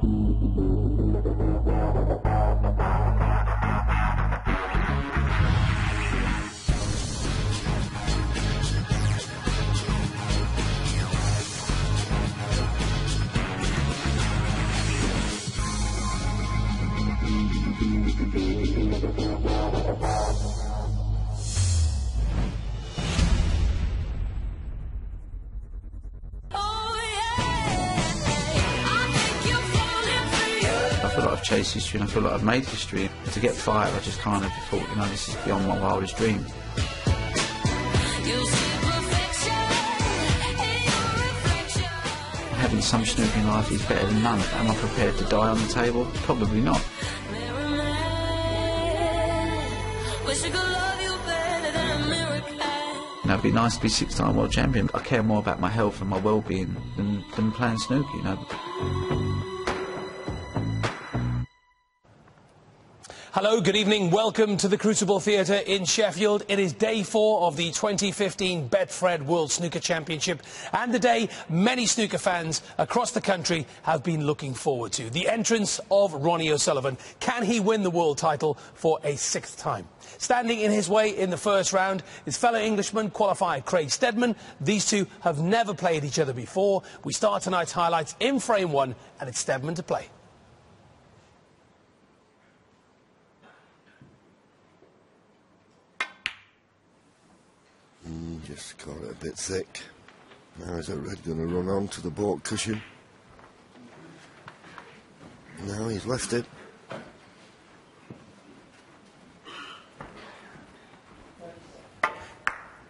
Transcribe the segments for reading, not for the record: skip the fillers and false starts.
I feel like I've chased history and I feel like I've made history. To get five, I just kind of thought, you know, this is beyond my wildest dream. Having some snooker in life is better than none. Am I prepared to die on the table? Probably not. You know, it'd be nice to be six-time world champion. I care more about my health and my well-being than playing snooker, you know. Hello, good evening. Welcome to the Crucible Theatre in Sheffield. It is day 4 of the 2015 Betfred World Snooker Championship and the day many snooker fans across the country have been looking forward to. The entrance of Ronnie O'Sullivan. Can he win the world title for a 6th time? Standing in his way in the first round is fellow Englishman qualifier Craig Steadman. These two have never played each other before. We start tonight's highlights in frame 1 and it's Steadman to play. Just got it a bit thick. Now is that red going to run on to the baulk cushion? No, he's left it.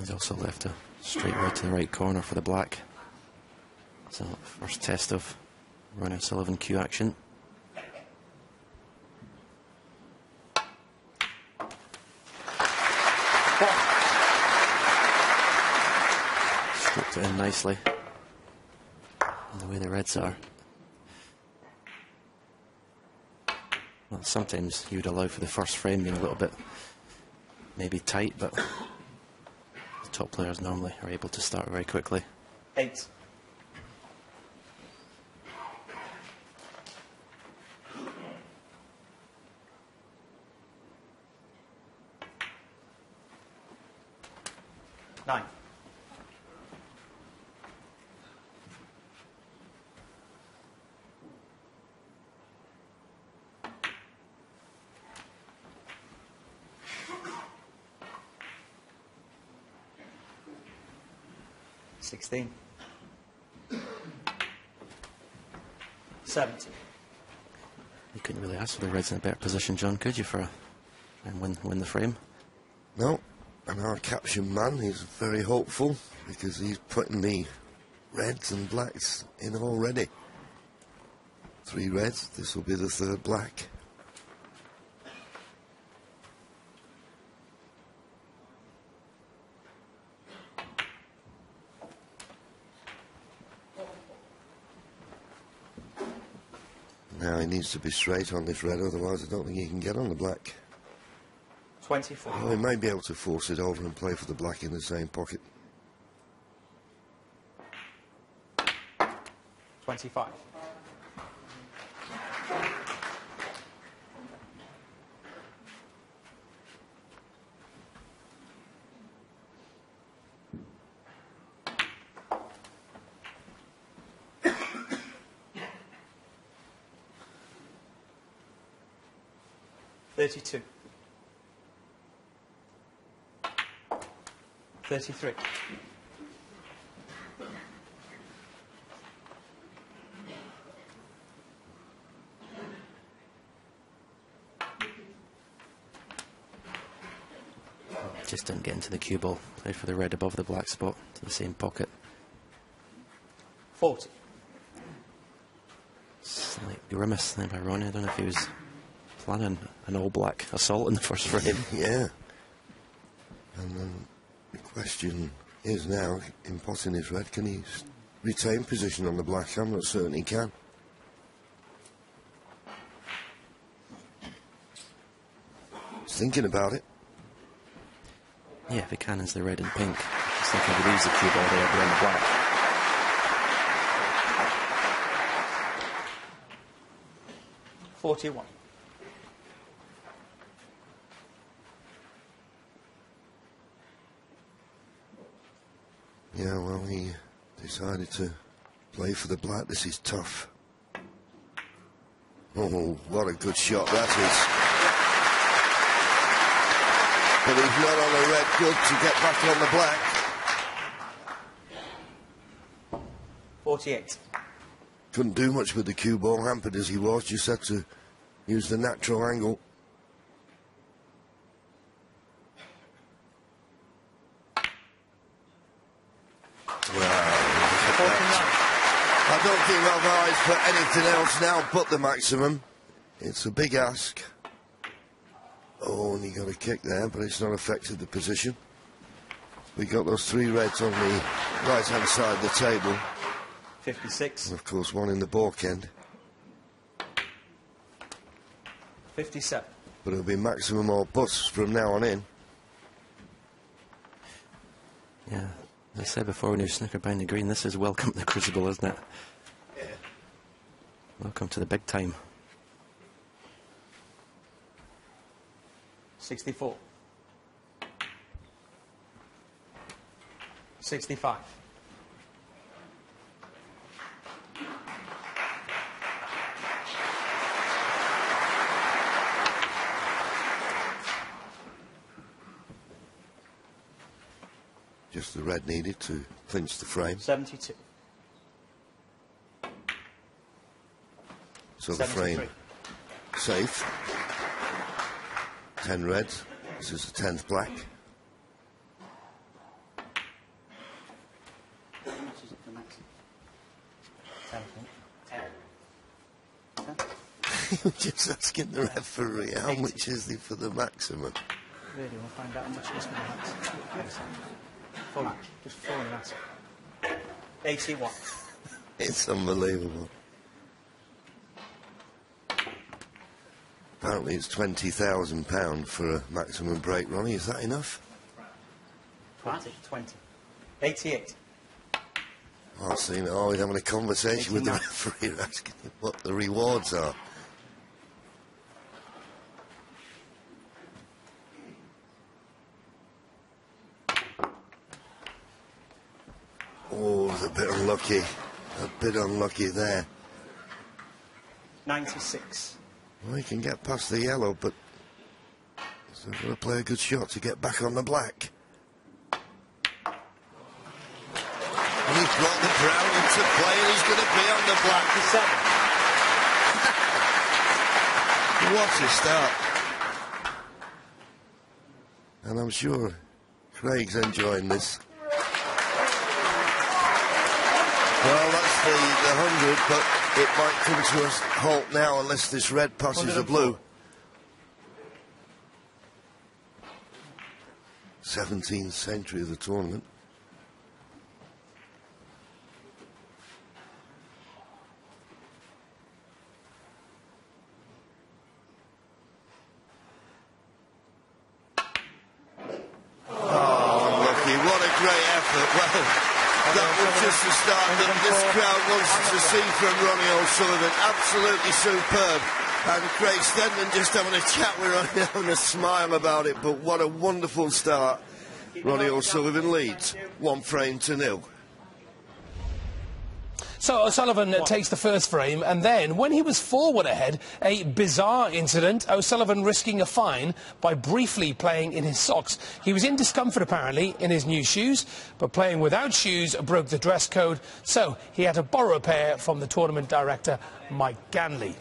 He's also left a straight right to the right corner for the black. So first test of Ronnie O'Sullivan cue action. Stroked it in nicely. And the way the reds are. Well, sometimes you would allow for the first frame being a little bit maybe tight, but the top players normally are able to start very quickly. 8. Nine. 16. 17. You couldn't really ask for the reds in a better position, John, could you, for and win the frame? No, and our caption man is very hopeful because he's putting the reds and blacks in already. 3 reds, this will be the 3rd black. Now he needs to be straight on this red, otherwise I don't think he can get on the black. 24. Oh, he may be able to force it over and play for the black in the same pocket. 25. $32. 33. Just didn't get into the cue ball. Played for the red above the black spot to the same pocket. 40. Slight grimace there by Ronnie. I don't know if he was planning an all-black assault in the first frame. Yeah. And then the question is now, in potting his red, can he retain position on the black? I'm not certain he can. He's thinking about it. Yeah, if he cannons the red and pink, just think he leaves the cue ball there behind the black. 41. Yeah, well, he decided to play for the black. This is tough. Oh, what a good shot that is. But he's not on a red. Good to get back on the black. 48. Couldn't do much with the cue ball, hampered as he was. Just had to use the natural angle. I don't think I've eyes for anything else now but the maximum. It's a big ask. Oh, and he got a kick there, but it's not affected the position. We got those 3 reds on the right-hand side of the table. 56. And of course, one in the balk end. 57. But it'll be maximum or bust from now on in. Yeah, as I said before when you were snooker behind the green, this is welcome to the Crucible, isn't it? Yeah. Welcome to the big time. 64. 65. Just the red needed to clinch the frame. 72. So the frame 73. safe. 10 reds. This is the 10th black. How much is it for maximum? 10. 10. You were just asking the referee how 80. much is he for the maximum. Really, we'll find out how much it is for the max. Full, just full on that. 81. It's unbelievable. Apparently it's £20,000 for a maximum break, Ronnie. Is that enough? 20. 20. 88. I've seen it. Oh, he's having a conversation with the 89. referee asking him what the rewards are. Oh, a bit unlucky. A bit unlucky there. 96. Well, he can get past the yellow, but he's got to play a good shot to get back on the black. And he's brought the brown into play, and he's going to be on the black. 97. What a start. And I'm sure Craig's enjoying this. Well, that's the 100, but it might come to a halt now unless this red passes a blue. 17th century of the tournament. Oh, unlucky. What a great effort. Well, that was just the start that this crowd wants to see from Ronnie O'Sullivan. Absolutely superb. And Craig Stedman just having a chat with Ronnie, having a smile about it. But what a wonderful start. Ronnie O'Sullivan leads 1-0. So O'Sullivan takes the first frame, and then, when he was forward ahead, a bizarre incident, O'Sullivan risking a fine by briefly playing in his socks. He was in discomfort, apparently, in his new shoes, but playing without shoes broke the dress code, so he had to borrow a pair from the tournament director, Mike Ganley.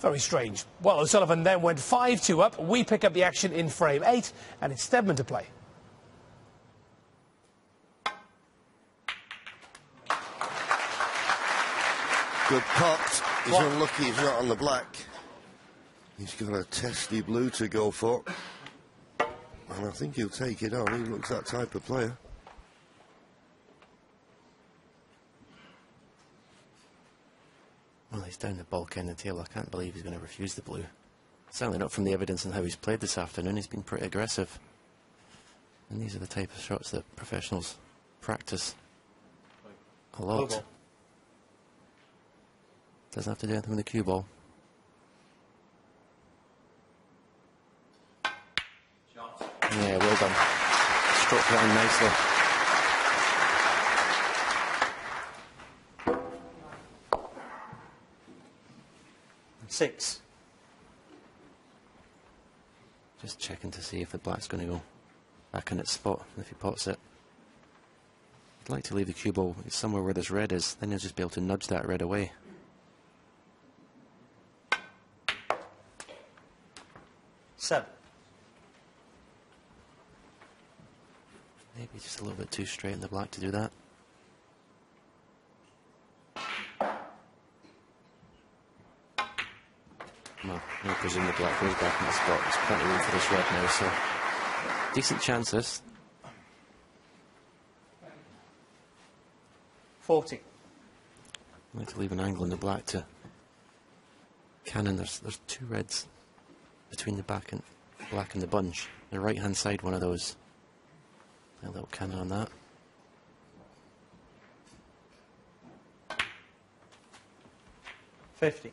Very strange. Well, O'Sullivan then went 5-2 up. We pick up the action in frame 8, and it's Stedman to play. Good pot. He's unlucky he's not on the black. He's got a testy blue to go for. And I think he'll take it on. He looks that type of player. Well, he's down the bulk end and tail. I can't believe he's going to refuse the blue. Certainly not from the evidence on how he's played this afternoon. He's been pretty aggressive. And these are the type of shots that professionals practice a lot. Doesn't have to do anything with the cue ball. Yeah, well done. Struck round nicely. Six. Just checking to see if the black's going to go back in its spot if he pots it. I'd like to leave the cue ball somewhere where this red is, then he'll just be able to nudge that red away. Seven. Maybe just a little bit too straight in the black to do that. Well, I presume the black goes back in the spot. There's plenty of room for this red now, so decent chances. 40. I'd like to leave an angle in the black to cannon. There's two reds between the black and the bunch. The right hand side, one of those. A little cannon on that. $50.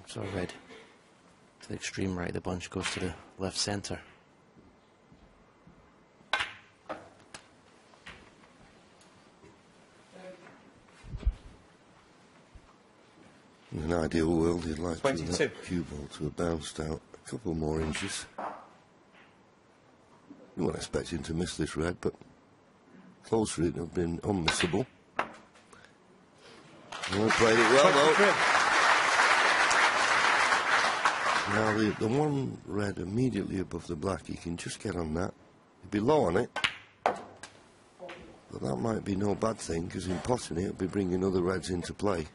So red to the extreme right, the bunch goes to the left centre. In an ideal world, you'd like 22. the cue ball to have bounced out a couple more inches. You weren't expecting to miss this red, but closer it would have been unmissable. Well, played it well, though. Now, the one red immediately above the black, you can just get on that. You'd be low on it, but that might be no bad thing, because in potting it, it'll be bringing other reds into play.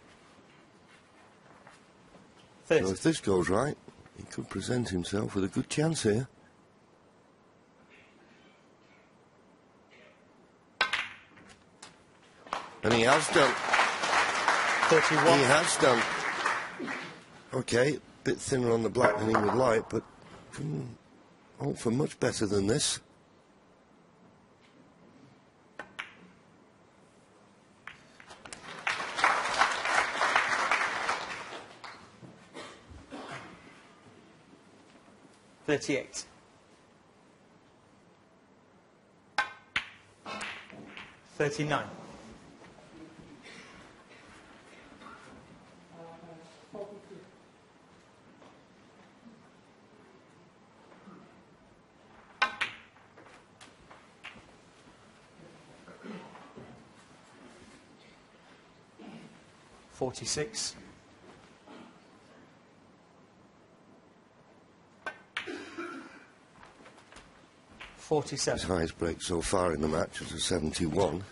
30. So if this goes right, he could present himself with a good chance here. And he has done. 31. He has done. Okay, a bit thinner on the black than he would like, but can hope for much better than this. $38. 39. $46. 47. His highest break so far in the match was a 71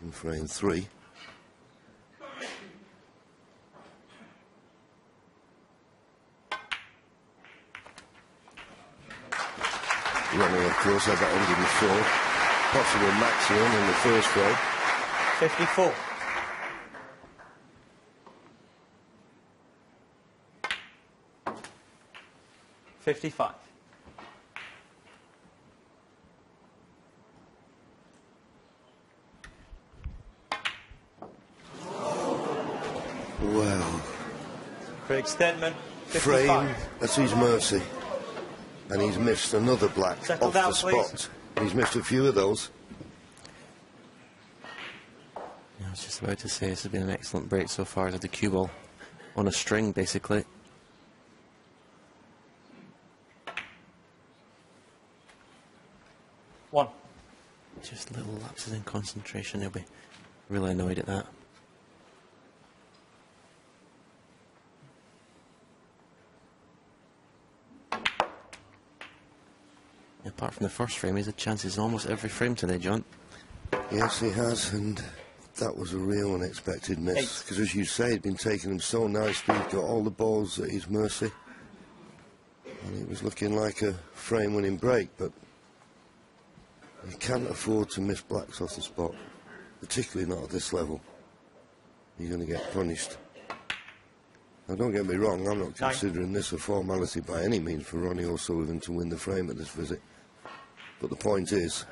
in frame 3. Ronnie, of course, had that 104. Possible maximum in the first frame. 54. $55. Well, Craig Stedman, 55. frame, that's his mercy. And he's missed another black Settle off down, the spot. please. He's missed a few of those. Yeah, I was just about to say this has been an excellent break so far as the cue ball on a string, basically. One. Just little lapses in concentration. He'll be really annoyed at that. Apart from the first frame, he's had chances in almost every frame today, John. Yes, he has, and that was a real unexpected miss. Because as you say, he'd been taking them so nicely, he's got all the balls at his mercy. And it was looking like a frame-winning break, but you can't afford to miss blacks off the spot, particularly not at this level. You're going to get punished. Now, don't get me wrong, I'm not considering this a formality by any means for Ronnie O'Sullivan to win the frame at this visit. But the point is,